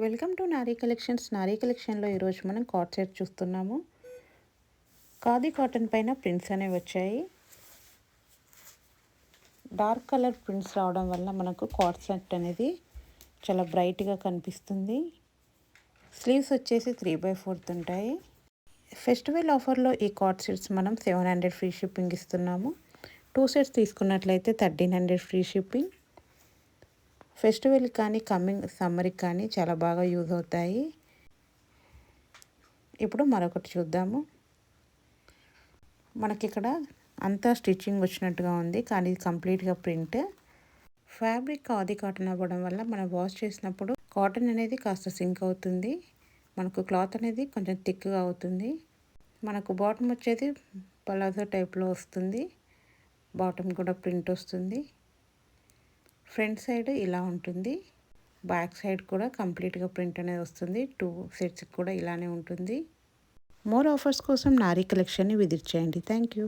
Welcome to Nari collections. నారీ కలెక్షన్లో ఈరోజు మనం కాట్ సెట్ చూస్తున్నాము. ఖాదీ కాటన్ పైన ప్రింట్స్ అనేవి వచ్చాయి. డార్క్ కలర్ ప్రింట్స్ రావడం వల్ల మనకు కాట్ సెట్ అనేది చాలా బ్రైట్గా కనిపిస్తుంది. స్లీవ్స్ వచ్చేసి 3/4 ఉంటాయి. ఫెస్టివల్ ఆఫర్లో ఈ కాట్ సెట్స్ మనం 700 ఫ్రీ షిప్పింగ్ ఇస్తున్నాము. 2 సెట్స్ తీసుకున్నట్లయితే 1300 ఫ్రీ షిప్పింగ్. ఫెస్టివల్కి కానీ కమింగ్ సమ్మర్కి కానీ చాలా బాగా యూజ్ అవుతాయి. ఇప్పుడు మరొకటి చూద్దాము. మనకి ఇక్కడ అంతా స్టిచ్చింగ్ వచ్చినట్టుగా ఉంది, కానీ ఇది కంప్లీట్గా ప్రింట్. ఫ్యాబ్రిక్ ఖాదీ కాటన్ అవ్వడం వల్ల మనం వాష్ చేసినప్పుడు కాటన్ అనేది కాస్త సింక్ అవుతుంది. మనకు క్లాత్ అనేది కొంచెం థిక్గా అవుతుంది. మనకు బాటమ్ వచ్చేది పలాజో టైప్లో వస్తుంది. బాటమ్ కూడా ప్రింట్ వస్తుంది. ఫ్రంట్ సైడ్ ఇలా ఉంటుంది. బ్యాక్ సైడ్ కూడా కంప్లీట్గా ప్రింట్ అనేది వస్తుంది. 2 సెట్స్ కూడా ఇలానే ఉంటుంది. మోర్ ఆఫర్స్ కోసం నారీ కలెక్షన్ని విజిట్ చేయండి. Thank you.